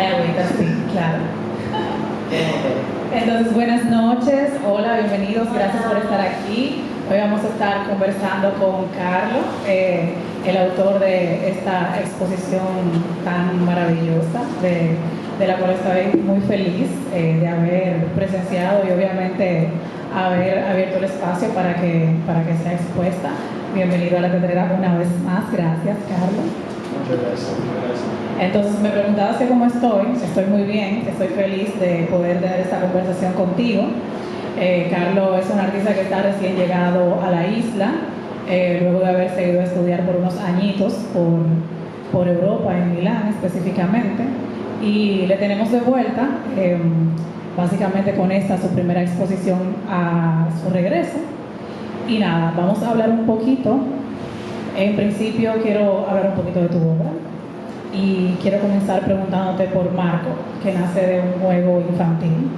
Hay agüita, sí, claro. Entonces, buenas noches, hola, bienvenidos, gracias por estar aquí. Hoy vamos a estar conversando con Carlos, el autor de esta exposición tan maravillosa, de la cual estoy muy feliz de haber presenciado y obviamente haber abierto el espacio para que sea expuesta. Bienvenido a la Pedrera una vez más, gracias Carlos. Muchas gracias, muchas gracias. Entonces me preguntabas que cómo estoy muy bien, estoy feliz de poder tener esta conversación contigo. Carlos es un artista que está recién llegado a la isla, luego de haberse ido a estudiar por unos añitos por Europa, en Milán específicamente, y le tenemos de vuelta, básicamente con esta su primera exposición a su regreso. Y nada, vamos a hablar un poquito. En principio quiero hablar un poquito de tu obra y quiero comenzar preguntándote por Marco, que nace de un juego infantil.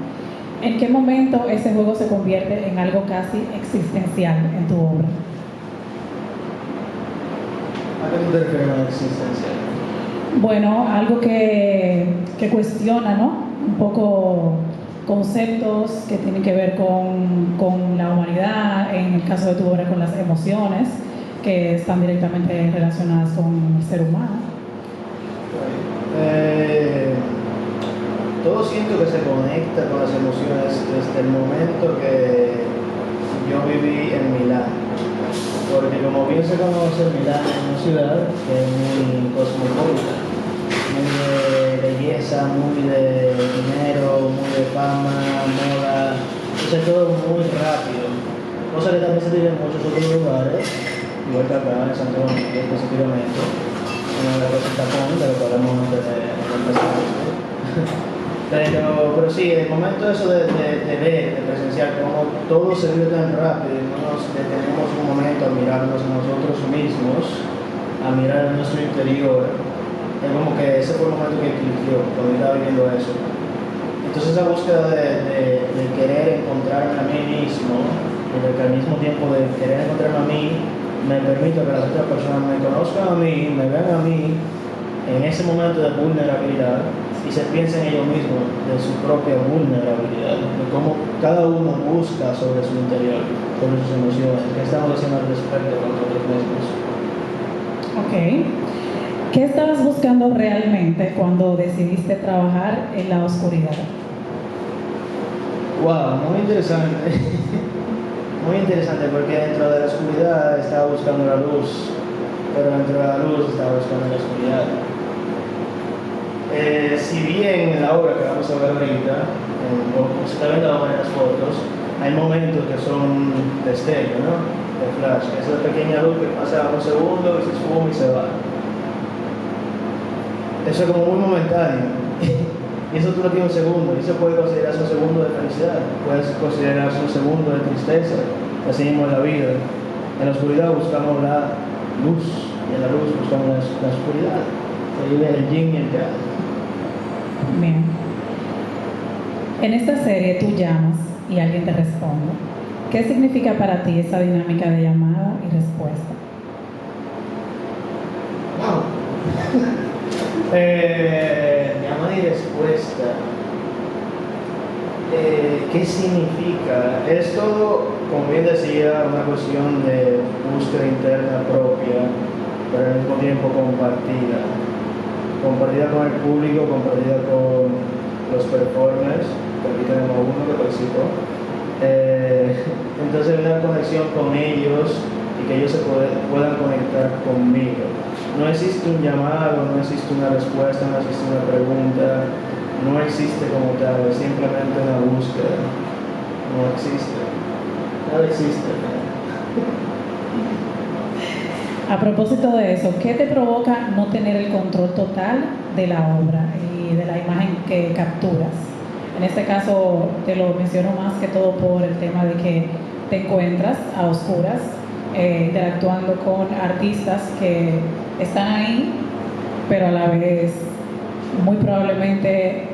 ¿En qué momento ese juego se convierte en algo casi existencial en tu obra? ¿A qué tú te refieres con existencial? Bueno, algo que cuestiona, ¿no? Un poco conceptos que tienen que ver con la humanidad, en el caso de tu obra con las emociones, que están directamente relacionadas con el ser humano. Todo siento que se conecta con las emociones desde el momento que yo viví en Milán, porque como bien se conoce, Milán es una ciudad que es muy cosmopolita, muy de belleza, muy de dinero, muy de fama, moda, entonces todo muy rápido, cosa que también se tiene en muchos otros lugares, igual que acá en Santo Domingo específicamente, en la cosa está con, de lo que hablamos antes de empezar esto. Pero sí, el momento eso de ver, de presenciar cómo todo se vive tan rápido y no nos detenemos un momento a mirarnos a nosotros mismos, a mirar nuestro interior, es como que ese fue el momento que cliqueó cuando yo estaba viviendo eso. Entonces esa búsqueda de querer encontrarme a mí mismo, pero que al mismo tiempo de querer encontrarme a mí, me permite que las otras personas me conozcan a mí, me vean a mí en ese momento de vulnerabilidad y se piensa en ellos mismos, de su propia vulnerabilidad, de cómo cada uno busca sobre su interior, sobre sus emociones, qué estamos haciendo al respecto con nosotros mismos. Ok. ¿Qué estabas buscando realmente cuando decidiste trabajar en la oscuridad? Wow, muy interesante. Muy interesante porque dentro de la oscuridad estaba buscando la luz, pero dentro de la luz estaba buscando la oscuridad. Si bien en la obra que vamos a ver ahorita, como se está viendo ahora en las fotos, hay momentos que son de destello, ¿no? De flash, esa pequeña luz que pasa un segundo y se esfuma y se va. Eso es como muy momentáneo. Y eso tú no tienes un segundo, y eso puede considerarse un segundo de felicidad, puede considerarse un segundo de tristeza, así mismo en la vida. En la oscuridad buscamos la luz, y en la luz buscamos la oscuridad. Ahí viene el yin y el yang. Bien. En esta serie tú llamas y alguien te responde. ¿Qué significa para ti esa dinámica de llamada y respuesta? Wow. Llamada y respuesta. ¿Qué significa? Es todo, como bien decía, una cuestión de búsqueda interna propia, pero al mismo tiempo compartida. Compartida con el público, compartida con los performers, que aquí tenemos uno que participó. Entonces una conexión con ellos y que ellos se puedan conectar conmigo. No existe un llamado, no existe una respuesta, no existe una pregunta, no existe como tal, es simplemente una búsqueda. No existe. Nada existe. A propósito de eso, ¿qué te provoca no tener el control total de la obra y de la imagen que capturas? En este caso te lo menciono más que todo por el tema de que te encuentras a oscuras, interactuando con artistas que están ahí, pero a la vez muy probablemente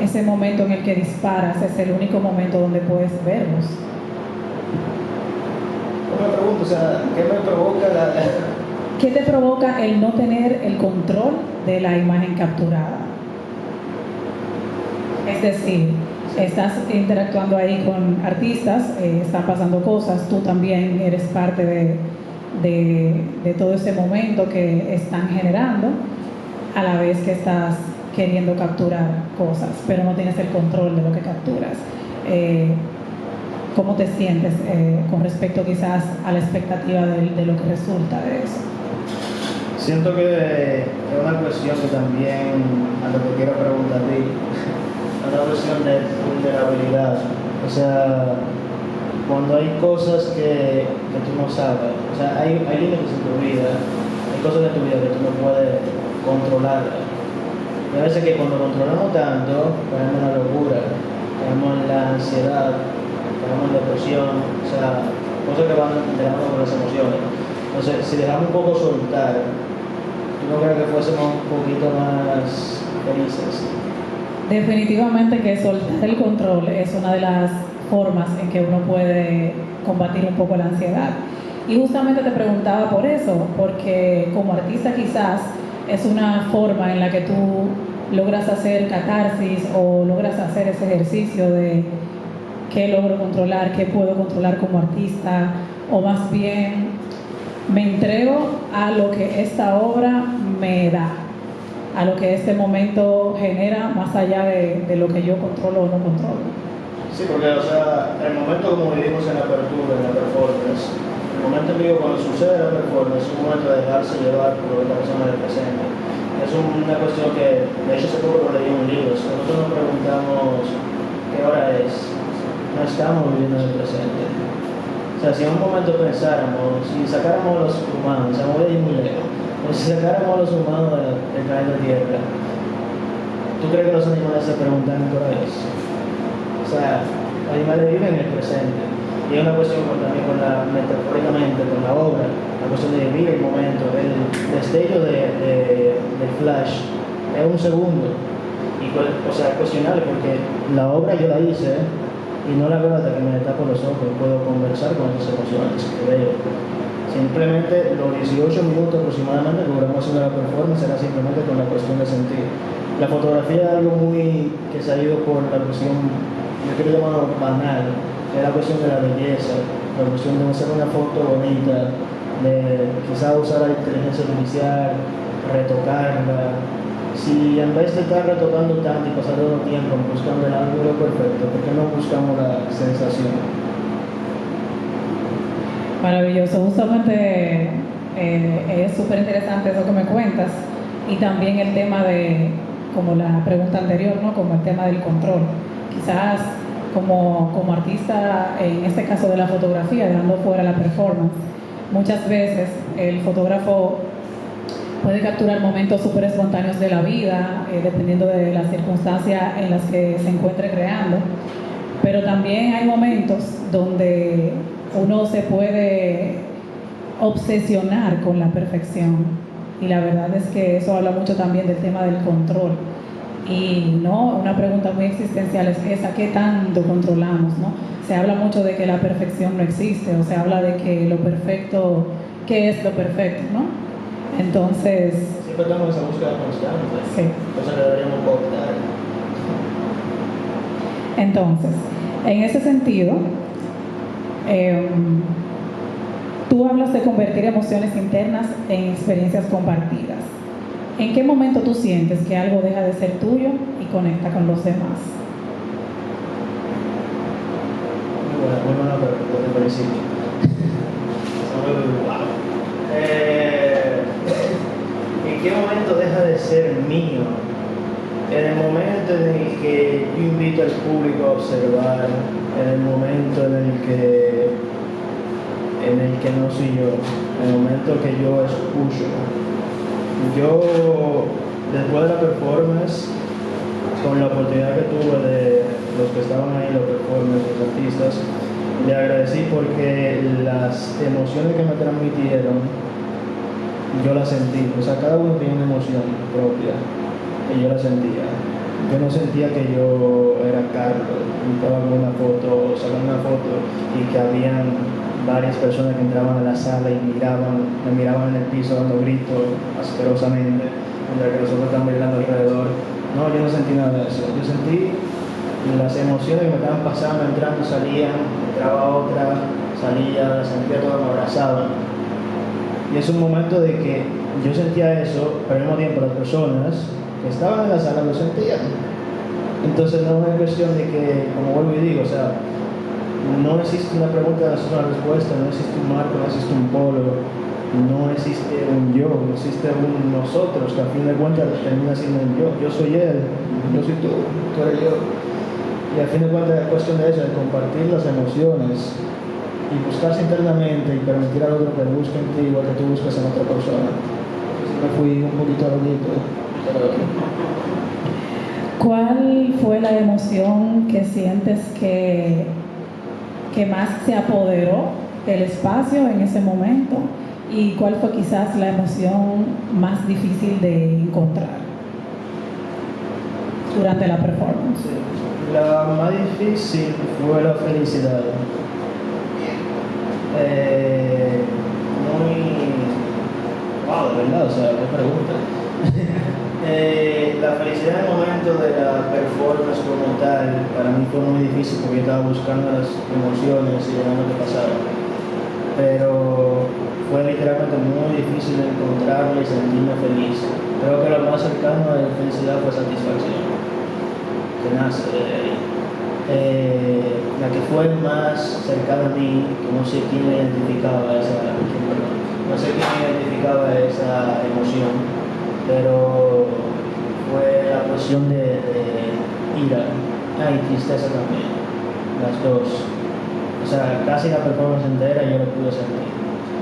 ese momento en el que disparas es el único momento donde puedes verlos. Me pregunto, o sea, ¿qué me provoca ¿Qué te provoca el no tener el control de la imagen capturada? decir, estás interactuando ahí con artistas, están pasando cosas, tú también eres parte de todo ese momento que están generando, a la vez que estás queriendo capturar cosas, pero no tienes el control de lo que capturas. ¿Cómo te sientes con respecto quizás a la expectativa de lo que resulta de eso? Siento que es una cuestión que también, a lo que quiero preguntar a ti, es una cuestión de vulnerabilidad. O sea, cuando hay cosas que tú no sabes, o sea, hay límites en tu vida, hay cosas en tu vida que tú no puedes controlar. Y a veces que cuando controlamos tanto, caemos en la locura, caemos en la ansiedad, caemos en depresión, o sea, cosas que van de la mano con las emociones. Entonces, si dejamos un poco soltar, ¿tú no crees que fuésemos un poquito más felices? Definitivamente que soltar el control es una de las formas en que uno puede combatir un poco la ansiedad. Y justamente te preguntaba por eso, porque como artista quizás es una forma en la que tú logras hacer catarsis o logras hacer ese ejercicio de qué logro controlar, qué puedo controlar como artista, o más bien me entrego a lo que esta obra me da, a lo que este momento genera, más allá de lo que yo controlo o no controlo. Sí, porque, o sea, el momento como vivimos en la apertura, en la performance, el momento en vivo cuando sucede la performance es un momento de dejarse llevar por lo que la persona le presenta. Es una cuestión que, de hecho, hace poco lo leí en un libro. Si nosotros nos preguntamos qué hora es, no estamos viviendo en el presente. O sea, si en un momento pensáramos, si sacáramos a los humanos, o sea, voy a ir muy lejos, pero si sacáramos a los humanos del planeta Tierra, ¿tú crees que los animales se preguntan qué hora es? O sea, los animales viven en el presente. Y es una cuestión también metafóricamente con la obra, la cuestión de vivir el momento, el destello del flash es un segundo. Y, o sea, es cuestionable porque la obra yo la hice y no la veo hasta que me tapo los ojos, puedo conversar con esas emociones que veo. Simplemente los 18 minutos aproximadamente que duramos haciendo la performance era simplemente con la cuestión de sentir. La fotografía es algo muy que se ha ido por la cuestión, yo quiero llamarlo banal, que es la cuestión de la belleza, la cuestión de hacer una foto bonita, de quizás usar la inteligencia artificial, retocarla. Si en vez de estar retocando tanto y pasar todo el tiempo buscando el ángulo perfecto, ¿por qué no buscamos la sensación? Maravilloso, justamente es súper interesante eso que me cuentas, y también el tema de, como la pregunta anterior, ¿no? Como el tema del control. Quizás como artista, en este caso de la fotografía, dejando fuera la performance, muchas veces el fotógrafo puede capturar momentos súper espontáneos de la vida, dependiendo de las circunstancias en las que se encuentre creando, pero también hay momentos donde uno se puede obsesionar con la perfección, y la verdad es que eso habla mucho también del tema del control. Y no, una pregunta muy existencial es esa: ¿qué tanto controlamos? ¿No? Se habla mucho de que la perfección no existe, o se habla de que lo perfecto, ¿qué es lo perfecto? ¿No? Entonces, siempre estamos en esa búsqueda constante, sí. Cosa que deberíamos optar. Entonces, en ese sentido, tú hablas de convertir emociones internas en experiencias compartidas. ¿En qué momento tú sientes que algo deja de ser tuyo y conecta con los demás? Muy buena pregunta de principio. Wow. ¿En qué momento deja de ser mío? En el momento en el que yo invito al público a observar, en el momento en el que no soy yo, en el momento que yo escucho. Yo, después de la performance, con la oportunidad que tuve de los que estaban ahí, los performers, los artistas, le agradecí porque las emociones que me transmitieron, yo las sentí. O sea, cada uno tiene una emoción propia y yo la sentía. Yo no sentía que yo era Carlos, estaba con una foto, sacando una foto y que habían varias personas que entraban a la sala y me miraban en el piso dando gritos asquerosamente, mientras que los otros estaban bailando alrededor. No, yo no sentí nada de eso. Yo sentí las emociones que me estaban pasando, entrando, salían, entraba otra, salía, sentía todo, me abrazaban. Y es un momento de que yo sentía eso, pero al mismo tiempo las personas que estaban en la sala lo sentían. Entonces no es cuestión de que, como vuelvo y digo, o sea, no existe una pregunta, no existe una respuesta, no existe un marco, no existe un polo, no existe un yo, no existe un nosotros, que a fin de cuentas termina siendo un yo. Yo soy él, yo soy tú eres yo. Y a fin de cuentas es cuestión de eso, de compartir las emociones y buscarse internamente y permitir al otro que busque en ti igual que tú buscas en otra persona. Me fui un poquito loquito, pero... ¿Cuál fue la emoción que sientes que más se apoderó del espacio en ese momento? ¿Y cuál fue quizás la emoción más difícil de encontrar durante la performance? La más difícil fue la felicidad. Wow, de verdad, o sea, qué pregunta. La felicidad en el momento de la performance como tal, para mí fue muy difícil porque yo estaba buscando las emociones y dejando que pasara. Pero fue literalmente muy difícil encontrarme y sentirme feliz. Creo que lo más cercano a la felicidad fue satisfacción, que nace de ahí. La que fue más cercana a mí, que no sé quién identificaba esa emoción, pero fue la cuestión de ira y tristeza también, las dos. O sea, casi la performance entera yo lo pude sentir.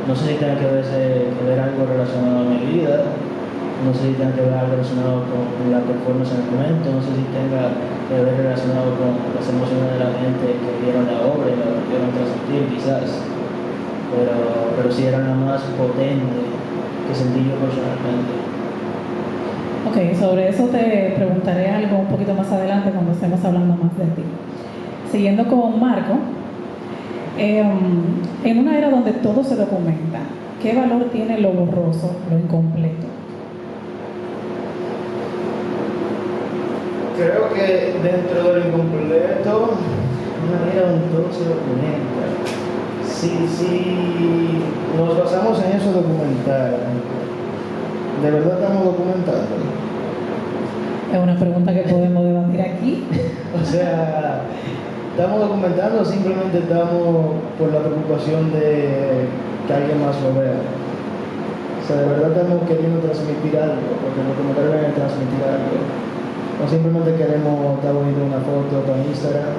No sé si tenga que ver algo relacionado a mi vida, no sé si tenga que ver algo relacionado con la performance en el momento, no sé si tenga que ver relacionado con las emociones de la gente que vieron la obra y la vieron transmitir quizás, pero sí era la más potente que sentí yo personalmente. Ok, sobre eso te preguntaré algo un poquito más adelante cuando estemos hablando más de ti. Siguiendo con Marco, en una era donde todo se documenta, ¿qué valor tiene lo borroso, lo incompleto? Creo que dentro del incompleto, una era donde todo se documenta. Si nos basamos en eso documental, ¿de verdad estamos documentando? Es una pregunta que podemos debatir aquí. O sea, ¿estamos documentando o simplemente estamos por la preocupación de que alguien más lo vea? O sea, ¿de verdad estamos queriendo transmitir algo? Porque el documental viene a transmitir algo. O simplemente queremos estar poniendo una foto para Instagram,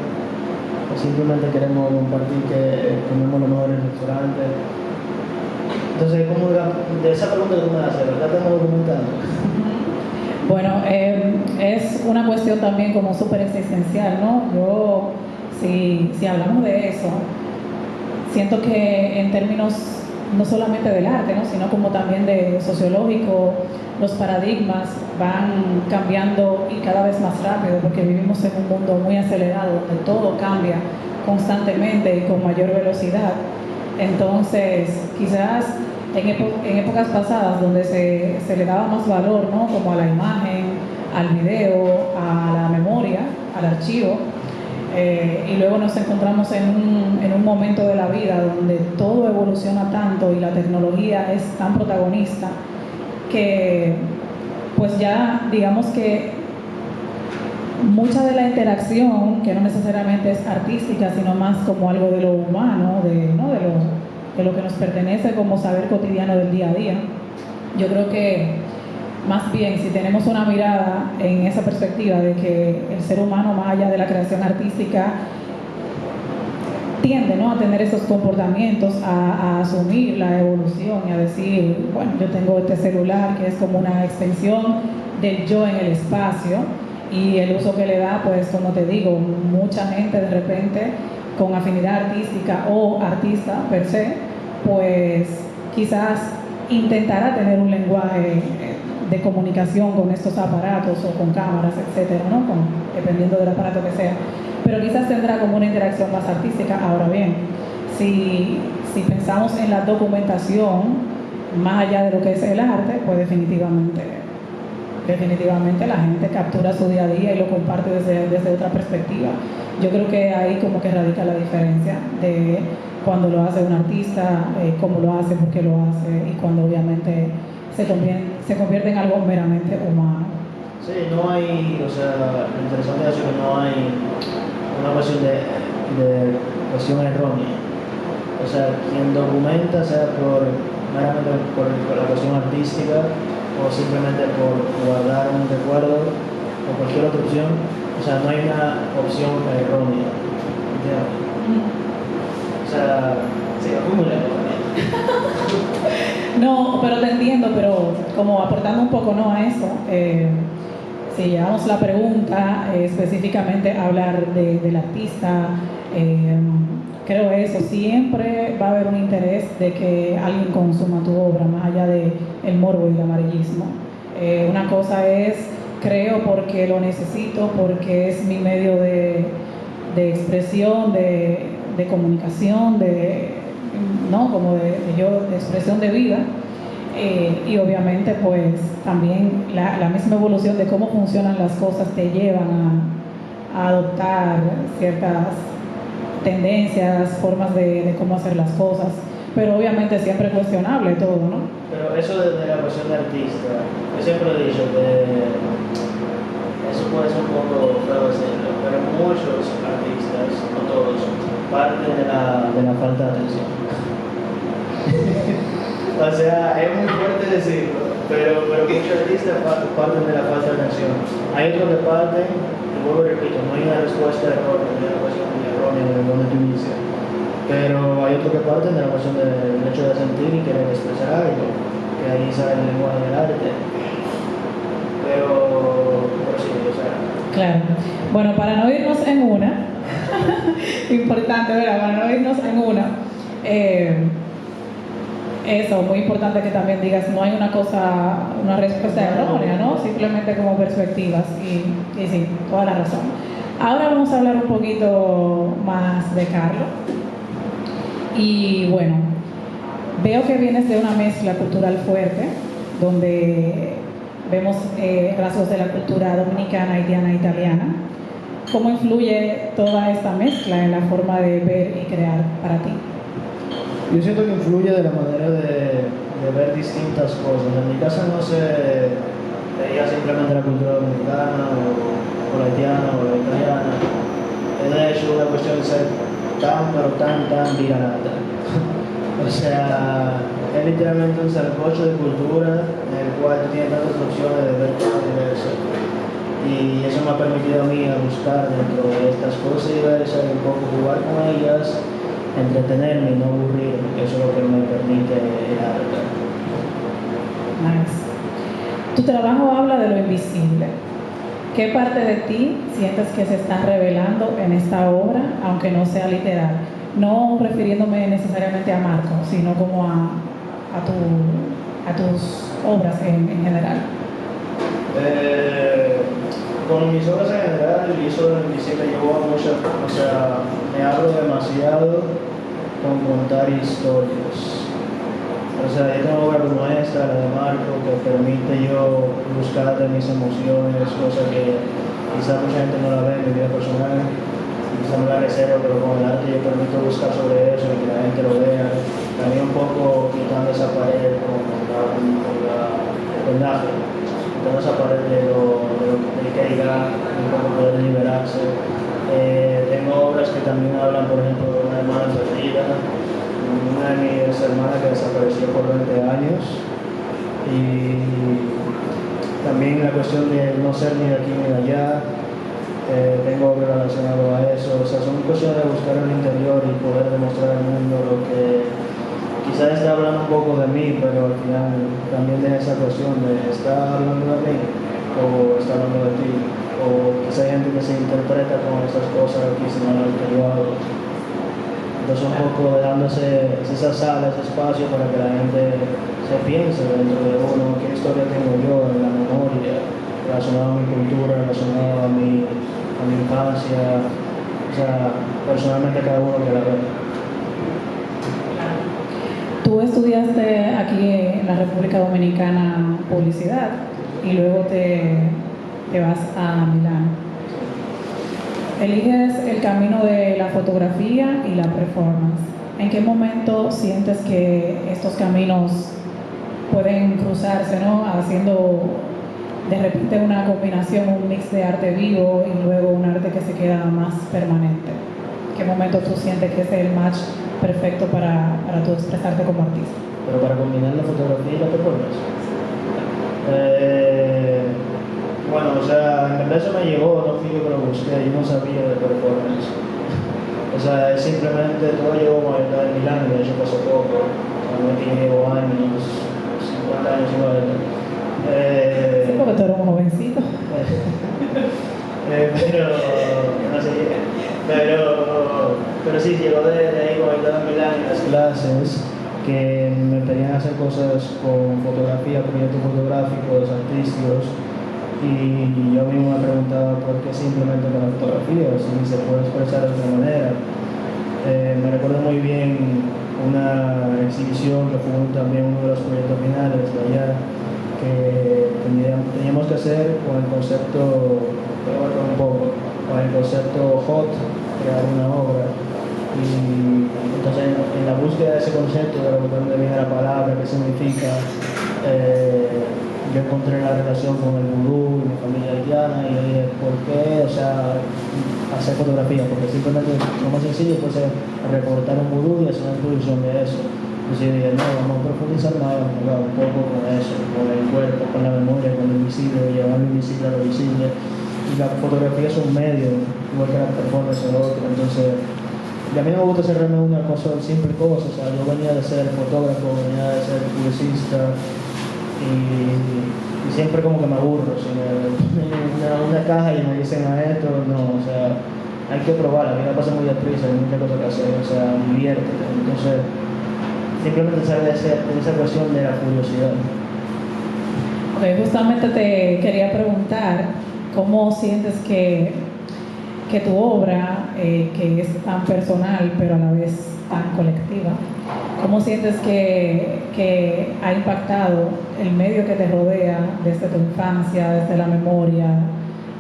o simplemente queremos compartir que comemos lo mejor en el restaurante. Entonces, ¿cómo de esa pregunta que tú me haces, ¿verdad estamos documentando? Bueno, es una cuestión también como súper existencial, ¿no? Yo, si hablamos de eso, siento que en términos no solamente del arte, ¿no? Sino como también de sociológico, los paradigmas van cambiando y cada vez más rápido porque vivimos en un mundo muy acelerado donde todo cambia constantemente y con mayor velocidad. Entonces, quizás en épocas pasadas donde se le daba más valor, ¿no? Como a la imagen, al video, a la memoria, al archivo, y luego nos encontramos en un momento de la vida donde todo evoluciona tanto y la tecnología es tan protagonista que pues ya digamos que mucha de la interacción, que no necesariamente es artística, sino más como algo de lo humano, de lo que nos pertenece como saber cotidiano del día a día. Yo creo que más bien si tenemos una mirada en esa perspectiva de que el ser humano, más allá de la creación artística, tiende, ¿no?, a tener esos comportamientos, a asumir la evolución y a decir, bueno, yo tengo este celular que es como una extensión del yo en el espacio, y el uso que le da, pues como te digo, mucha gente de repente con afinidad artística o artista per se, pues quizás intentará tener un lenguaje de comunicación con estos aparatos o con cámaras, etcétera, ¿no? Dependiendo del aparato que sea, pero quizás tendrá como una interacción más artística. Ahora bien, si pensamos en la documentación más allá de lo que es el arte, pues definitivamente definitivamente la gente captura su día a día y lo comparte desde otra perspectiva. Yo creo que ahí como que radica la diferencia de cuando lo hace un artista, cómo lo hace, por qué lo hace, y cuando obviamente se convierte en algo meramente humano. Sí, no hay, o sea, lo interesante es que no hay una cuestión de cuestión errónea. O sea, quien documenta, sea meramente por la cuestión artística o simplemente por guardar un recuerdo o cualquier otra opción, o sea, no hay una opción errónea. ¿Entiendes? O sea, se acumula. No, pero te entiendo, pero como aportando un poco, ¿no?, a eso, si llevamos la pregunta específicamente a hablar del artista, creo eso, siempre va a haber un interés de que alguien consuma tu obra, más allá del morbo y el amarillismo. Una cosa es, creo porque lo necesito, porque es mi medio de expresión, de comunicación, ¿no?, como de expresión de vida. Y obviamente pues también la misma evolución de cómo funcionan las cosas te llevan a adoptar ciertas tendencias, formas de cómo hacer las cosas, pero obviamente siempre cuestionable todo, ¿no? Pero eso de la cuestión de artista, yo siempre he dicho que eso puede ser un poco feo decirlo, pero muchos artistas, no todos, parten de la falta de atención. O sea, es muy fuerte decirlo, pero muchos artistas parten de la falta de atención. Hay otros que parten, y vuelvo y repito, no hay una respuesta errónea, no hay una cuestión errónea de donde tú inicias. Pero hay otros que parten de la cuestión del hecho de sentir y querer expresar algo, que ahí sale el lenguaje del arte. Pero sí, o sea. Claro. Bueno, para no irnos en una, importante, ¿verdad? Para no irnos en una, eso, muy importante que también digas, no hay una respuesta errónea, ¿no? Simplemente como perspectivas, y sí, toda la razón. Ahora vamos a hablar un poquito más de Carlos. Y bueno, veo que vienes de una mezcla cultural fuerte, donde vemos rasgos de la cultura dominicana, haitiana e italiana. ¿Cómo influye toda esta mezcla en la forma de ver y crear para ti? Yo siento que influye de la manera de ver distintas cosas. En mi casa no se veía simplemente la cultura dominicana o la haitiana o la italiana. Es de hecho una cuestión de ser tan viralata. O sea, es literalmente un sancocho de cultura en el cual tiene tantas opciones de ver cosas diversas. Y eso me ha permitido a mí a buscar dentro de estas cosas diversas y un poco jugar con ellas, entretenerme y no aburrirme, que eso es lo que me permite el arte. Nice. Tu trabajo habla de lo invisible. ¿Qué parte de ti sientes que se está revelando en esta obra, aunque no sea literal? No refiriéndome necesariamente a Marco, sino como a tus obras en general. Con mis obras en general, y eso de lo invisible, yo hago mucho, o sea, me abro demasiado con contar historias. O sea, yo tengo obra como esta, la de Marco, que permite yo buscar de mis emociones, cosas que quizás mucha gente no la ve en mi vida personal, quizás me la reservo, pero con el arte yo permito buscar sobre eso y que la gente lo vea. También un poco quitando esa pared con el vendaje, quitando esa pared de lo que diga, un poco poder liberarse. Tengo obras que también hablan, por ejemplo, de una hermana perdida, una de mis hermanas que desapareció por 20 años, y también la cuestión de no ser ni de aquí ni de allá. Tengo obras relacionadas a eso, o sea, son cuestiones de buscar el interior y poder demostrar al mundo lo que quizás está hablando un poco de mí, pero al final también de esa cuestión de ¿está hablando de mí o está hablando de ti? O quizá hay gente que se interpreta con estas cosas aquí sin lo que yo hago. Entonces un poco dándose esa sala, ese espacio para que la gente se piense dentro de uno, qué historia tengo yo en la memoria, relacionada a mi cultura, relacionada a mi infancia, o sea, personalmente cada uno que la ve. Tú estudiaste aquí en la República Dominicana publicidad y luego te vas a Milán. Eliges el camino de la fotografía y la performance. ¿En qué momento sientes que estos caminos pueden cruzarse, ¿no? Haciendo de repente una combinación, un mix de arte vivo y luego un arte que se queda más permanente? ¿Qué momento tú sientes que es el match perfecto para tú expresarte como artista? Pero para combinar la fotografía y la performance. Bueno, o sea, en verdad eso me llegó, no fui yo que lo busqué, yo no sabía de performance. O sea, es simplemente todo llegó con el de Milán, y de hecho pasó poco. Realmente llevo años, 50 años sin verlo. Sí, porque tú eres un jovencito. Pero sí, llegó de ahí con el de Milán en las clases que me pedían hacer cosas con fotografía, proyectos fotográficos, artísticos. Y yo mismo me preguntaba por qué simplemente con la fotografía, si se puede expresar de otra manera. Me recuerdo muy bien una exhibición que fue también uno de los proyectos finales de allá, que teníamos que hacer con el concepto, un poco, con el concepto hot, crear una obra. Y entonces en la búsqueda de ese concepto, de dónde viene la palabra, qué significa, yo encontré la relación con el vudú y mi familia haitiana y yo dije, ¿por qué? O sea, hacer fotografía, porque simplemente lo más sencillo puede ser reportar un vudú y hacer una exposición de eso. Entonces yo dije, no, vamos a profundizar más, vamos a jugar un poco con eso, con el cuerpo, con la memoria, con lo invisible, llevar lo invisible a lo visible. Y la fotografía es un medio, igual que la performance es otro. Entonces, y a mí me gusta hacer realmente una cosa, simple cosa. O sea, yo venía de ser fotógrafo, venía de ser publicista. Y siempre como que me aburro, si me una caja y me dicen a esto, no, o sea, hay que probar, la vida pasa muy deprisa, hay muchas cosas que hacer, o sea, diviértete. Entonces, simplemente sale de esa cuestión de la curiosidad. Ok, justamente te quería preguntar cómo sientes que tu obra, que es tan personal pero a la vez tan colectiva, ¿cómo sientes que ha impactado el medio que te rodea desde tu infancia, desde la memoria,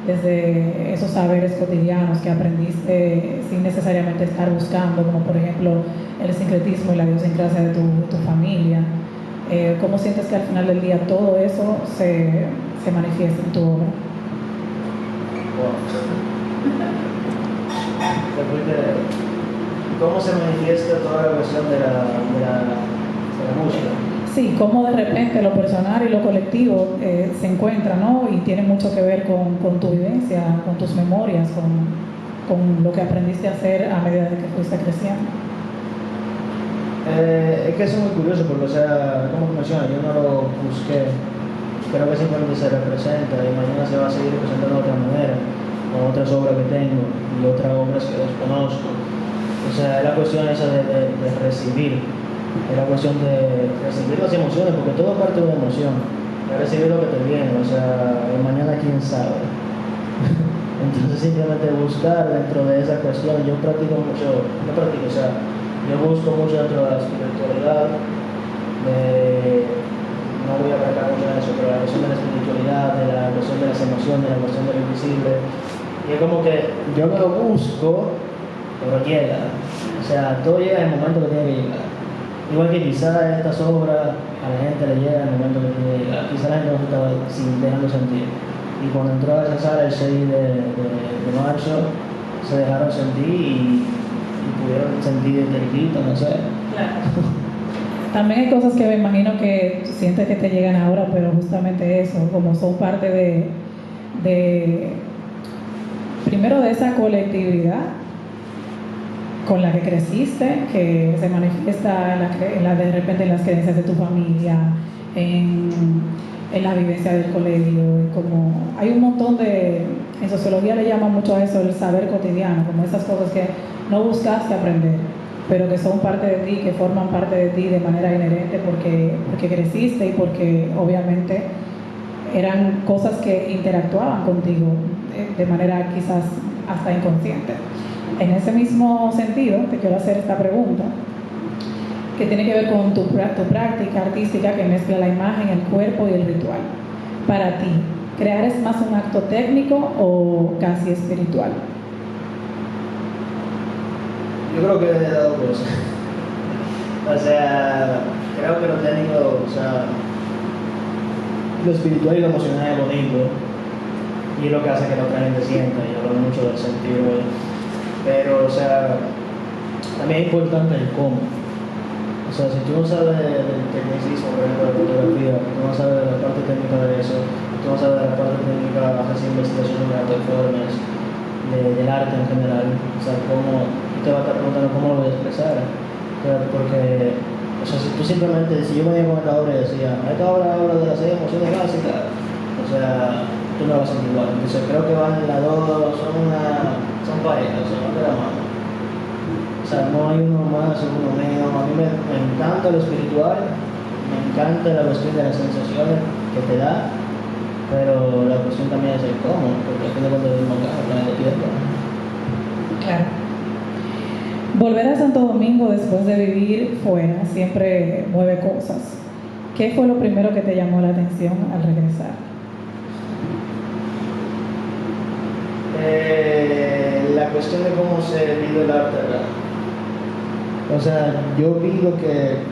desde esos saberes cotidianos que aprendiste sin necesariamente estar buscando, como por ejemplo el sincretismo y la idiosincrasia de tu familia? ¿Cómo sientes que al final del día todo eso se manifiesta en tu obra? ¿Cómo se manifiesta toda la cuestión de la música? Sí, cómo de repente lo personal y lo colectivo se encuentran, ¿no? Y tiene mucho que ver con tu vivencia, con tus memorias, con lo que aprendiste a hacer a medida de que fuiste creciendo. Es que eso es muy curioso porque, o sea, como menciona, yo no lo busqué, creo que simplemente se representa y mañana se va a seguir representando de otra manera, con otras obras que tengo y otras obras que desconozco. O sea, es la cuestión esa de recibir, es la cuestión de recibir las emociones, porque todo parte de una emoción, de recibir lo que te viene, o sea, mañana quién sabe. Entonces simplemente buscar dentro de esa cuestión, yo practico mucho, o sea, yo busco mucho dentro de la espiritualidad, no voy a practicar mucho en eso, pero la cuestión de la espiritualidad, de la cuestión de las emociones, de la cuestión de lo invisible, y es como que yo lo busco, pero llega, o sea, todo llega en el momento que tiene que llegar. Igual que quizá estas obras a la gente le llega en el momento que tiene que llegar, quizá la gente no se estaba dejando sentir. Y cuando entró a esa sala el 6 de marzo, se dejaron sentir y pudieron sentir el grito, no sé. Claro. También hay cosas que me imagino que sientes que te llegan ahora, pero justamente eso, como son parte primero de esa colectividad con la que creciste, que se manifiesta de repente en las creencias de tu familia, en la vivencia del colegio, como hay un montón en sociología le llaman mucho a eso el saber cotidiano, como esas cosas que no buscaste aprender, pero que son parte de ti, que forman parte de ti de manera inherente porque creciste y porque obviamente eran cosas que interactuaban contigo de manera quizás hasta inconsciente. En ese mismo sentido, te quiero hacer esta pregunta, que tiene que ver con tu práctica artística que mezcla la imagen, el cuerpo y el ritual. para ti? ¿Crear es más un acto técnico o casi espiritual? Yo creo que he dado cosas. O sea, creo que lo técnico, o sea, lo espiritual y lo emocional es bonito y es lo que hace que la otra gente sienta, y hablo mucho del sentido, pero, o sea, también es importante el cómo. O sea, si tú no sabes del tecnicismo, por ejemplo, de la fotografía, tú no sabes de la parte técnica de eso, tú no sabes de la parte técnica, haces investigación de performance, del arte en general, o sea, cómo, y te va a estar preguntando cómo lo voy a expresar. O sea, porque, o sea, si tú simplemente, si yo venía con esta obra y decía, esta obra habla de las 6 emociones básicas, o sea, tú no vas a sentir igual. Entonces creo que van las dos, son parejas, son de la mano. O sea, no hay uno más o uno menos. A mí me encanta lo espiritual, me encanta la cuestión de las sensaciones que te da, pero la cuestión también es el cómo, porque al fin de cuentas vivimos acá, en el planeta Tierra. Claro. Volver a Santo Domingo después de vivir fuera siempre mueve cosas. ¿Qué fue lo primero que te llamó la atención al regresar? La cuestión de cómo se vive el arte acá. O sea, yo vi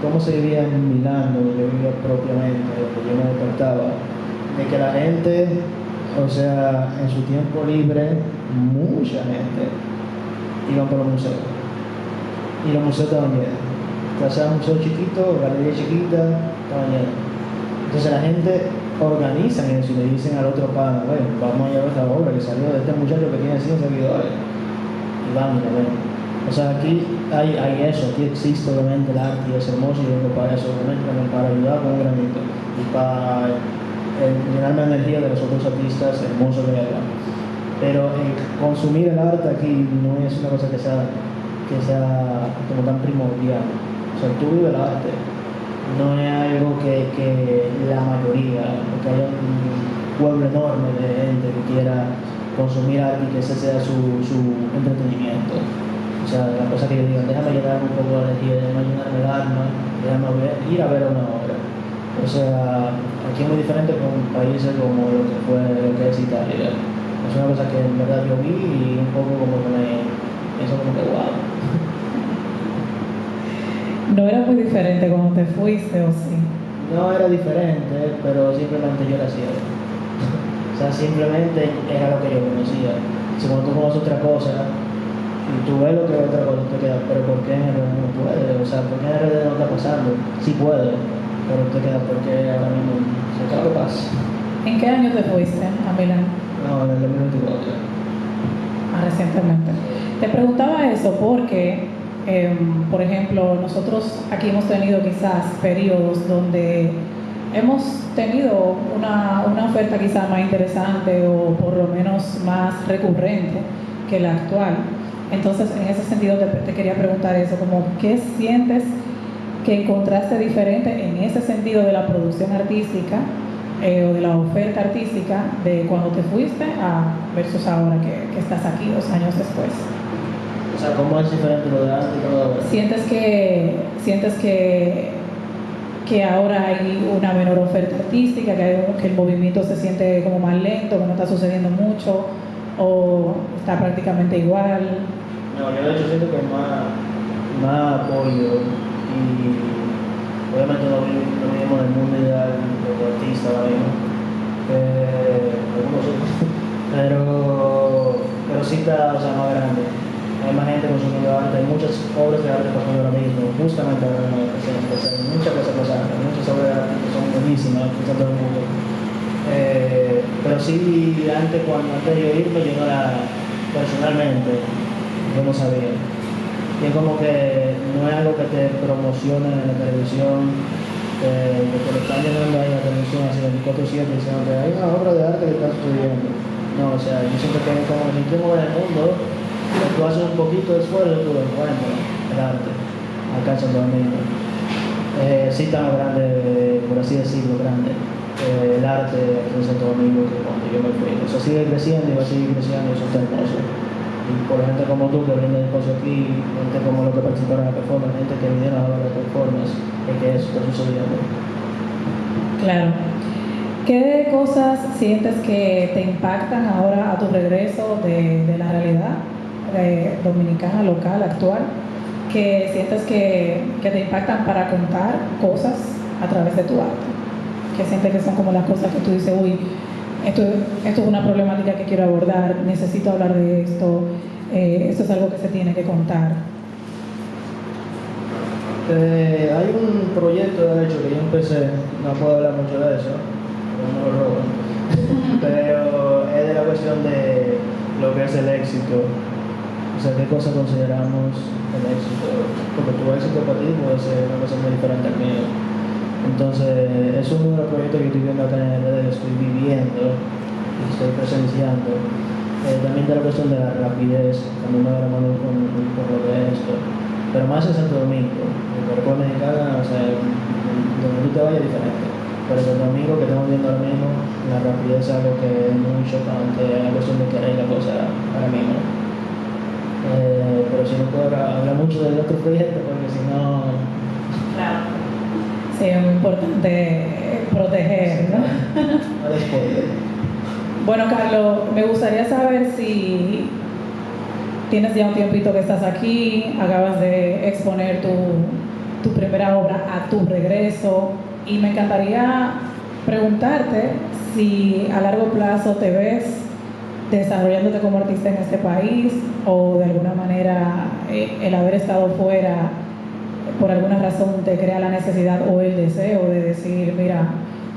cómo se vivía en Milán, donde yo vivía propiamente, donde yo me despertaba, de que la gente, o sea, en su tiempo libre, mucha gente iban por los museos. Y los museos estaban llenos. O sea, un museo chiquito, galería chiquita, estaban llenos. Entonces la gente organiza eso y le dicen al otro pana, bueno, vamos a llevar esta obra que salió de este muchacho que tiene 100 seguidores. Y van y la ven. O sea, aquí hay eso, aquí existe obviamente el arte y es hermoso y vengo para eso, obviamente también para ayudar con un granito y para llenarme de energía de los otros artistas hermosos que hay acá. Pero consumir el arte aquí no es una cosa que sea como tan primordial. O sea, tú vives el arte, no es algo que la mayoría, porque hay un pueblo enorme de gente que quiera consumir arte y que ese sea su entretenimiento. O sea, la cosa que yo digo, déjame llenarme un poco de energía, déjame llenarme el alma, déjame ir a ver una obra. O sea, aquí es muy diferente con países como lo que es Italia. Es una cosa que en verdad yo vi y un poco como que eso como que wow. ¿No era muy diferente cuando te fuiste o sí? No era diferente, pero simplemente yo era ciego. O sea, simplemente era lo que yo conocía. Si cuando tú conoces otra cosa, y tú ves lo que es otra cosa, te quedas, pero ¿por qué en realidad no puede? O sea, ¿por qué en realidad no está pasando? Sí puede, pero te quedas, ¿por qué ahora mismo se acaba de paz? ¿En qué año te fuiste a Milán? No, en el 2024. Recientemente. Te preguntaba eso porque, por ejemplo, nosotros aquí hemos tenido quizás periodos donde hemos tenido una oferta quizás más interesante o por lo menos más recurrente que la actual. Entonces, en ese sentido te quería preguntar eso, como ¿qué sientes que encontraste diferente en ese sentido de la producción artística o de la oferta artística de cuando te fuiste a versus ahora que estás aquí 2 años después? O sea, ¿cómo es diferente lo de antes y lo de ahora? ¿Sientes que ahora hay una menor oferta artística, que el movimiento se siente como más lento, que no está sucediendo mucho, o está prácticamente igual? No, yo de hecho siento que más apoyo y obviamente no vivimos en el mundo ideal de los artistas ahora mismo, algunos otros, pero sí está, o sea, más grande. Hay más gente consumiendo arte, hay muchas obras de arte pasando ahora mismo, justamente ahora mismo, hay muchas cosas pasando, hay muchas obras de arte que son buenísimas, en todo el mundo. Pero sí, antes de yo irme, yo no era, personalmente, yo no sabía. Y es como que no es algo que te promocionen en la televisión, que te lo están llenando ahí en la televisión así 24/7 diciendo que hay una obra de arte que está sucediendo. No, o sea, yo siento que como en el mundo, tú haces un poquito de esfuerzo, tú encuentras el arte acá en Santo Domingo. Sí está más grande, por así decirlo, grande. El arte aquí en Santo Domingo que cuando yo me fui. Eso sigue creciendo y va a seguir creciendo y eso está hermoso. Y por gente como tú que viene después aquí, gente como los que participaron en la performance, gente que vinieron a ver la performance, es que eso está sucediendo. Claro. ¿Qué cosas sientes que te impactan ahora a tu regreso de la realidad dominicana, local, actual? ¿Que sientes que te impactan para contar cosas a través de tu arte? ¿Que sientes que son como las cosas que tú dices, uy, esto es una problemática que quiero abordar, necesito hablar de esto, esto es algo que se tiene que contar? Hay un proyecto de hecho que yo empecé, no puedo hablar mucho de eso, no me lo roban, pero es de la cuestión de lo que es el éxito, o sea, qué cosa consideramos el éxito, porque tu éxito para ti puede ser una cosa muy diferente al mío. Entonces, es uno de los proyectos que estoy viendo acá en el que estoy viviendo y estoy presenciando. También de la cuestión de la rapidez, también me da la mano con lo de esto, pero más en Santo Domingo, el cuerpo mexicano, o sea, donde tú te vayas es diferente. Pero en Santo Domingo, que estamos viendo ahora mismo, la rapidez es algo que es muy chocante, es la cuestión de querer la cosa ahora mismo. Pero si no puedo hablar mucho del otro proyecto, porque si no... Claro. Sí, es muy importante proteger, ¿no? No después. Bueno, Carlos, me gustaría saber si tienes ya un tiempito que estás aquí, acabas de exponer tu primera obra a tu regreso, y me encantaría preguntarte si a largo plazo te ves desarrollándote como artista en este país, o de alguna manera el haber estado fuera por alguna razón te crea la necesidad o el deseo de decir, mira,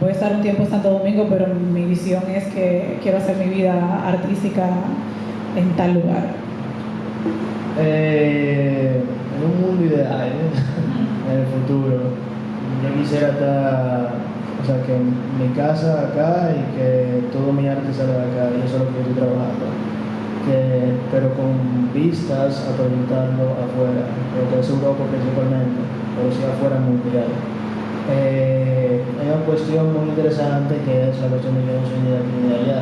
voy a estar un tiempo en Santo Domingo, pero mi visión es que quiero hacer mi vida artística en tal lugar. En un mundo ideal, en el futuro, yo quisiera estar, o sea, que mi casa acá y que todo mi arte salga de acá, y eso es lo que estoy trabajando. Pero con vistas a proyectarlo afuera, creo que es Europa principalmente, pero sí afuera mundial. Hay una cuestión muy interesante que es la cuestión de que yo no soy ni de aquí ni de allá,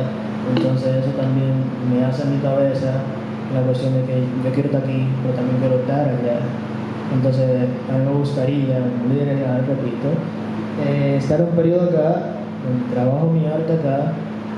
entonces eso también me hace en mi cabeza la cuestión de que yo quiero estar aquí, pero también quiero estar allá. Entonces a mí me gustaría, repito, estar un periodo acá, trabajo mi arte acá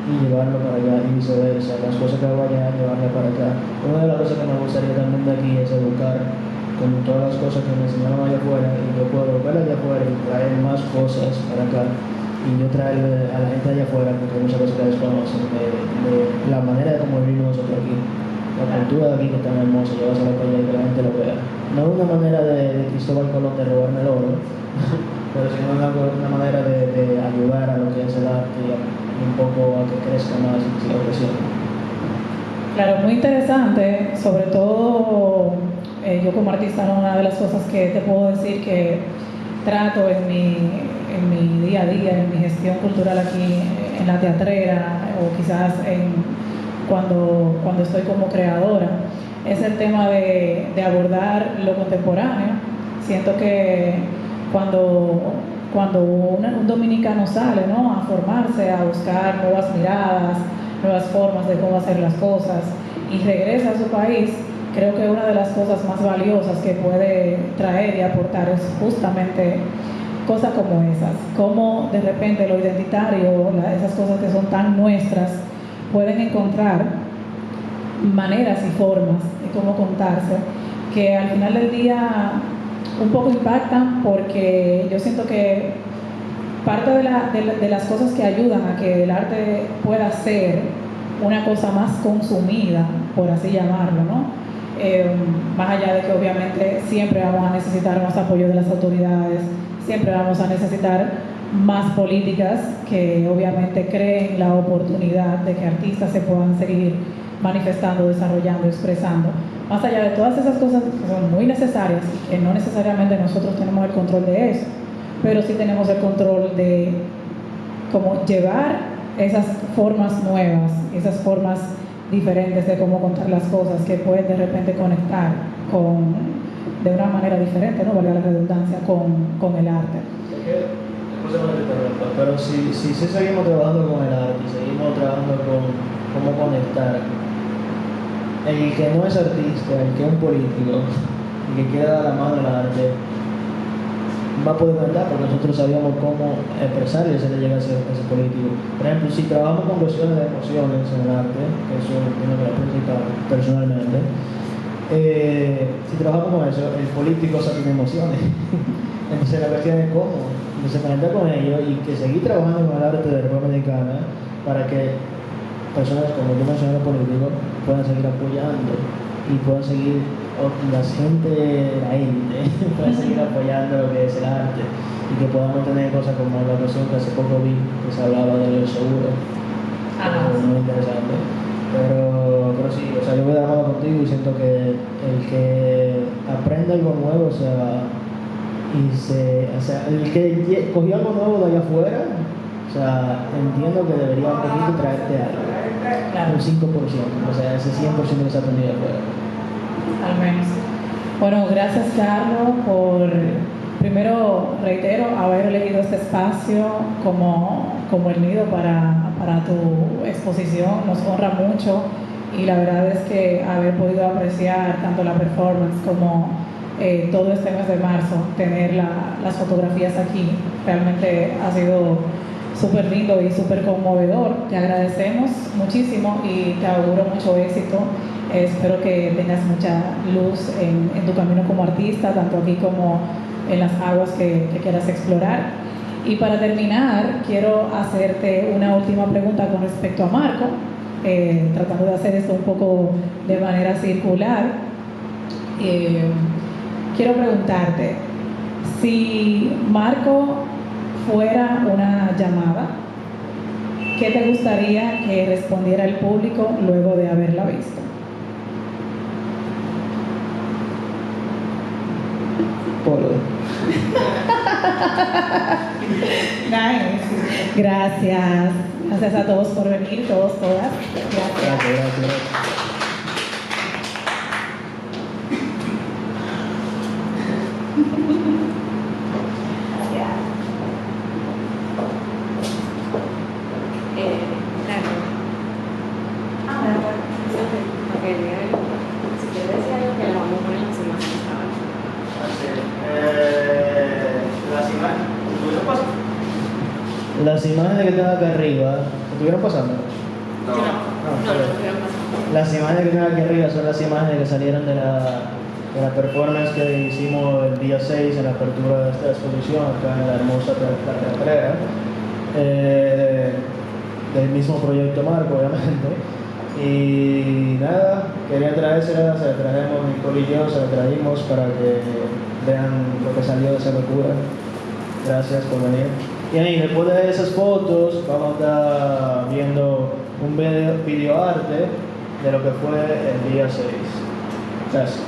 y llevarlo para allá, y viceversa, las cosas que hago allá, llevarlas para acá. Una de las cosas que me gustaría también de aquí es educar con todas las cosas que me enseñaron allá afuera, y yo puedo volver allá afuera y traer más cosas para acá, y yo traer a la gente allá afuera, porque hay muchas cosas que desconocen de la manera de cómo vivimos nosotros aquí, la cultura de aquí que es tan hermosa, llevársela para allá y que la gente lo vea. No es una manera de Cristóbal Colón de robarme el oro, pero sino una manera de ayudar a lo que es el arte y un poco a que crezca más y siga creciendo. Claro, muy interesante, sobre todo yo como artista, ¿no? Una de las cosas que te puedo decir que trato en mi día a día, en mi gestión cultural aquí en la teatrera, o quizás cuando estoy como creadora, es el tema de abordar lo contemporáneo. Siento que cuando un dominicano sale, ¿no?, a formarse, a buscar nuevas miradas, nuevas formas de cómo hacer las cosas, y regresa a su país, creo que una de las cosas más valiosas que puede traer y aportar es justamente cosas como esas, como de repente lo identitario, esas cosas que son tan nuestras, pueden encontrar maneras y formas de cómo contarse, que al final del día un poco impactan, porque yo siento que parte de las cosas que ayudan a que el arte pueda ser una cosa más consumida, por así llamarlo, ¿no? Más allá de que obviamente siempre vamos a necesitar más apoyo de las autoridades, siempre vamos a necesitar más políticas que obviamente creen la oportunidad de que artistas se puedan seguir manifestando, desarrollando, expresando. Más allá de todas esas cosas que son muy necesarias y que no necesariamente nosotros tenemos el control de eso, pero sí tenemos el control de cómo llevar esas formas nuevas, esas formas diferentes de cómo contar las cosas, que pueden de repente conectar de una manera diferente, no valga la redundancia, con el arte. Pero si seguimos trabajando con el arte y seguimos trabajando con cómo conectar, el que no es artista, el que es un político y que quiere dar la mano al arte, va a poder cantar porque nosotros sabíamos cómo expresar y hacerle llegar ese político. Por ejemplo, si trabajamos con cuestiones de emociones en el arte, que eso es una de las principales personalmente, si trabajamos con eso, el político ya tiene emociones. Entonces la cuestión es cómo. Entonces conectar con ellos y que seguir trabajando con el arte de República Dominicana para que personas como yo mencioné, los políticos, puedan seguir apoyando y puedan seguir, la gente de la élite, puedan seguir apoyando lo que es el arte y que podamos tener cosas como la cuestión que hace poco vi, que se hablaba de los seguros. Muy interesante. Pero sí, o sea, yo voy de la mano contigo y siento que el que aprenda algo nuevo, o sea, el que cogió algo nuevo de allá afuera, o sea, entiendo que debería un poquito traerte algo, claro, un 5%, o sea, ese 100% que se ha aprendido afuera. Al menos. Bueno, gracias Carlos por, primero reitero, haber elegido este espacio como el nido para tu exposición. Nos honra mucho y la verdad es que haber podido apreciar tanto la performance como todo este mes de marzo, tener las fotografías aquí, realmente ha sido súper lindo y súper conmovedor. Te agradecemos muchísimo y te auguro mucho éxito. Espero que tengas mucha luz en tu camino como artista, tanto aquí como en las aguas que quieras explorar. Y para terminar, quiero hacerte una última pregunta con respecto a Marco, tratando de hacer esto un poco de manera circular. Quiero preguntarte, si Marco fuera una llamada, ¿qué te gustaría que respondiera el público luego de haberla visto? Polo. Nice. Gracias. Gracias a todos por venir, todas. Gracias. Gracias. Las imágenes que tengo acá arriba, ¿estuvieron pasando? No estuvieron pasando. Las imágenes que tengo aquí arriba son las imágenes que salieron de la performance que hicimos el día 6 en la apertura de esta exposición acá en la hermosa Carrera, del mismo proyecto Marco, obviamente. Y nada, quería traérselas, se las trajimos Nicole y yo, se las trajimos para que vean lo que salió de esa locura. Gracias por venir. Y ahí, después de esas fotos, vamos a estar viendo un video arte de lo que fue el día 6. Gracias.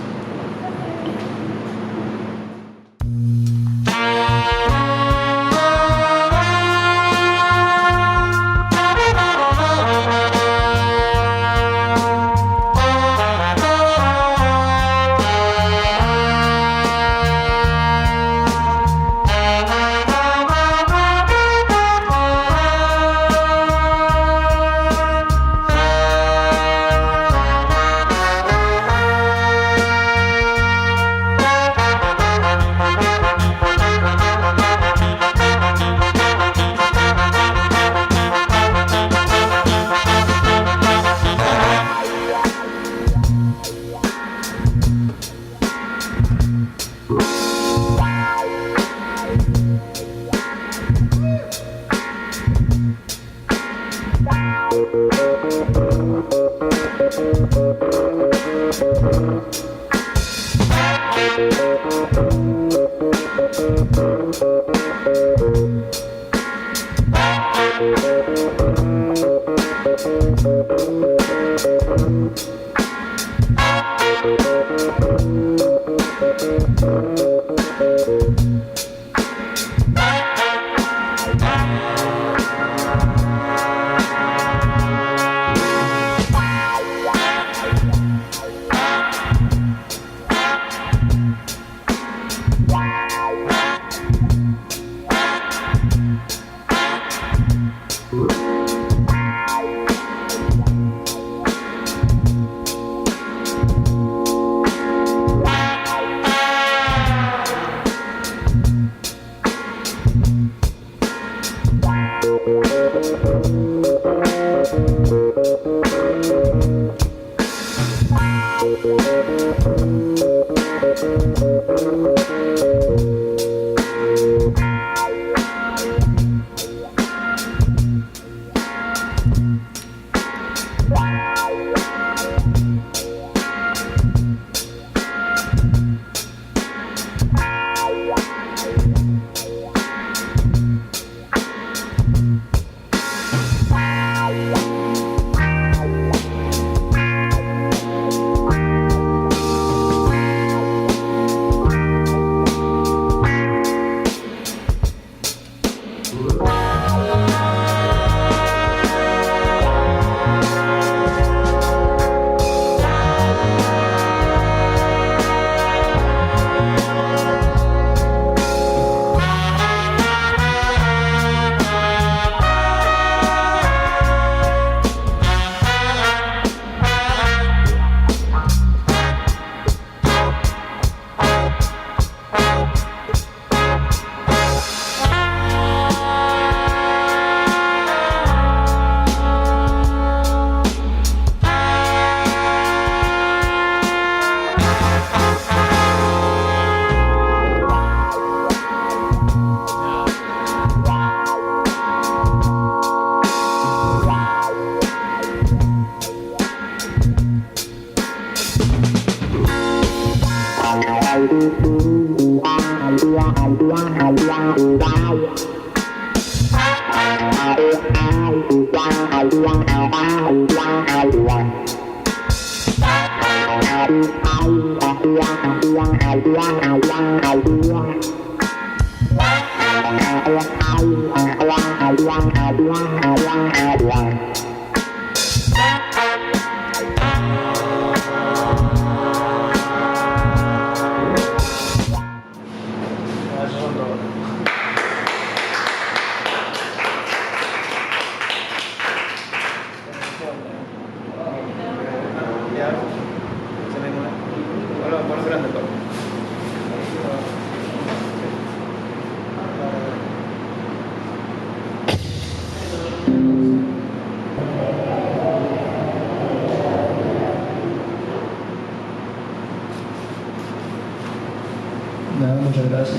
Nada, muchas gracias.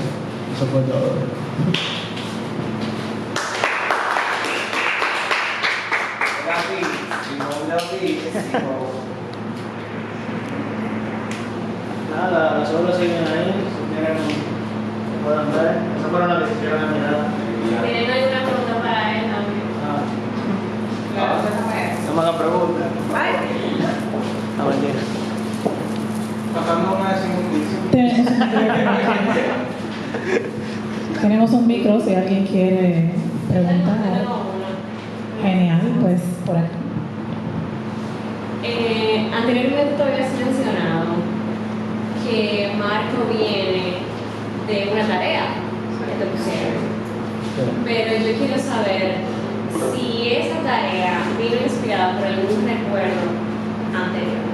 Eso fue todo. Nada, las obras siguen ahí, si quieren, pueden ver. Esas fueron las que hicieron a mi edad. ¿Tienen alguna pregunta para él también? No me hagan preguntas. No, mentira. Tenemos un micro si alguien quiere preguntar. Genial, pues por acá. Anteriormente tú habías mencionado que Marco viene de una tarea que te pusieron. Pero yo quiero saber si esa tarea vino inspirada por algún recuerdo anterior.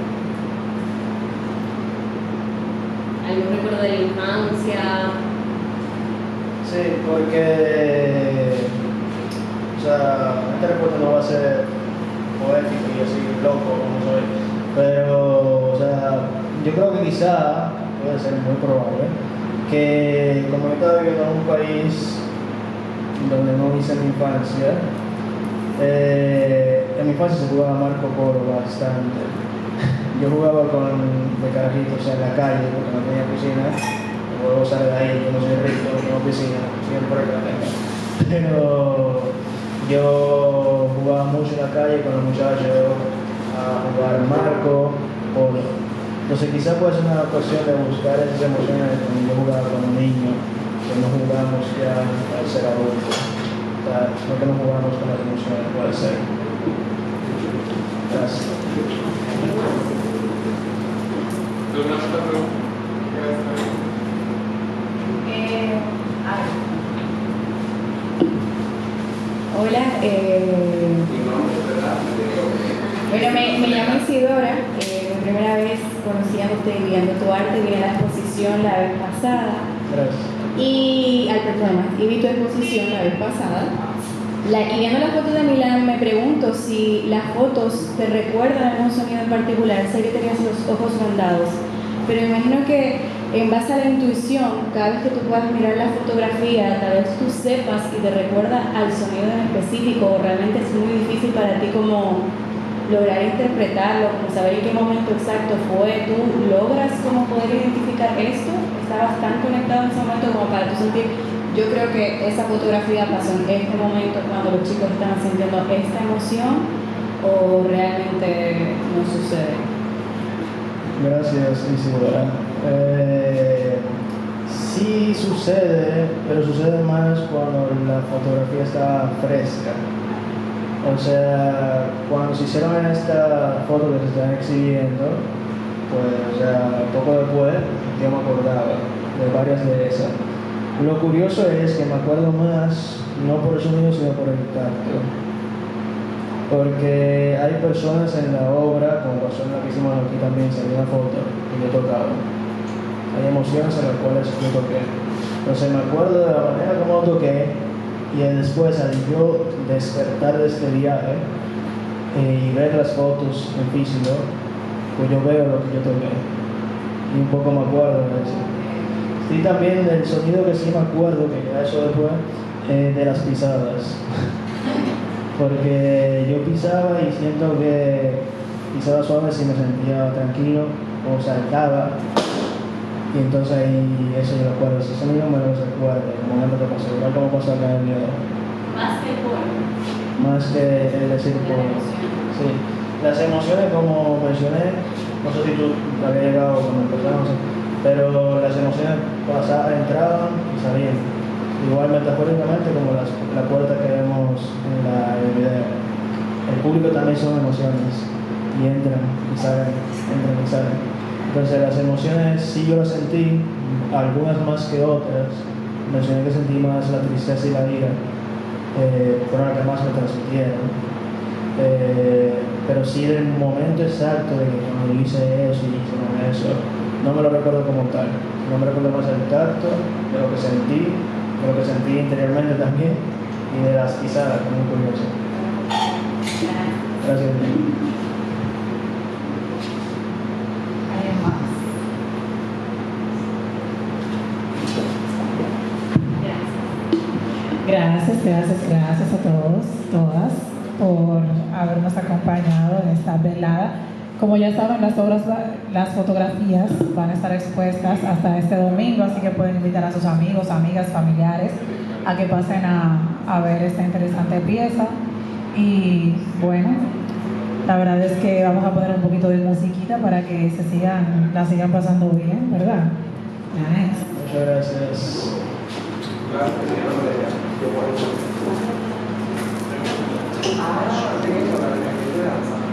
¿Algún recuerdo de la infancia? Sí, porque, o sea, este recuerdo no va a ser poético y así loco como soy, pero, o sea, yo creo que quizá, puede ser muy probable, que como yo estaba viviendo en un país donde no hice mi infancia, en mi infancia se jugaba Marco Polo bastante. Yo jugaba de carajitos en la calle porque no tenía piscina. Luego sale de ahí, yo no soy rico, no tengo piscina, siempre que la tenga. Pero yo jugaba mucho en la calle con los muchachos a jugar Marco, Polo. Entonces quizás puede ser una ocasión de buscar esas emociones cuando yo jugaba como niño, que no jugamos ya al ser adulto. O sea, no que no jugamos con las emociones, puede ser. Gracias. ¿Alguna otra pregunta? Hola, bueno, me llamo Isidora, la primera vez conociéndote y viendo tu arte, vine a la exposición la vez pasada. Gracias. Y al perdón, y vi tu exposición la vez pasada Y viendo las fotos de Milán, me pregunto si las fotos te recuerdan algún sonido en particular. Sé que tenías los ojos vendados, pero me imagino que en base a la intuición, cada vez que tú puedas mirar la fotografía, tal vez tú sepas y te recuerda al sonido en específico, o realmente es muy difícil para ti como lograr interpretarlo, como saber en qué momento exacto fue. ¿Tú logras como poder identificar esto? ¿Estabas tan conectado en ese momento como para tú sentir, yo creo que esa fotografía pasó en este momento cuando los chicos estaban sintiendo esta emoción, o realmente no sucede? Gracias, Isidora. Sí sucede, pero sucede más cuando la fotografía está fresca. O sea, cuando se hicieron esta foto que se están exhibiendo, pues, o sea, poco después yo me acordaba de varias de esas. Lo curioso es que me acuerdo más, no por el sonido, sino por el tacto. Porque hay personas en la obra, como pasó en la que hicimos aquí también, salió una foto que yo tocaba. Hay emociones en las cuales yo toqué. Entonces me acuerdo de la manera como toqué, y después al yo despertar de este viaje y ver las fotos en físico, pues yo veo lo que yo toqué. Y un poco me acuerdo de eso. Sí, también del sonido que sí me acuerdo, que ya eso después, de las pisadas. Porque yo pisaba y siento que pisaba suave si me sentía tranquilo o saltaba. Y entonces ahí eso yo lo acuerdo, ese sonido me lo recuerdo, el momento que pasó, igual como pasó acá en el miedo. Más que por Más que el decir por... Sí. Las emociones, como mencioné, no sé si tú habías llegado cuando empezamos, pero las emociones entraban y salían. Igual metafóricamente como la puerta que vemos en el video. El público también son emociones y entran y salen, entran y salen. Entonces las emociones sí yo las sentí, algunas más que otras. Mencioné que sentí más la tristeza y la ira, fueron las que más me transmitieron. Pero sí del momento exacto de que cuando hice eso y hice eso, no me lo recuerdo como tal. No me recuerdo más el tacto, de lo que sentí interiormente también, y de las pisadas, que es muy curioso. Gracias. Gracias a todos, todas, por habernos acompañado en esta velada. Como ya saben, las fotografías van a estar expuestas hasta este domingo, así que pueden invitar a sus amigos, amigas, familiares a que pasen a ver esta interesante pieza. Y bueno, la verdad es que vamos a poner un poquito de musiquita para que la sigan pasando bien, ¿verdad? Nice. Muchas gracias. Gracias.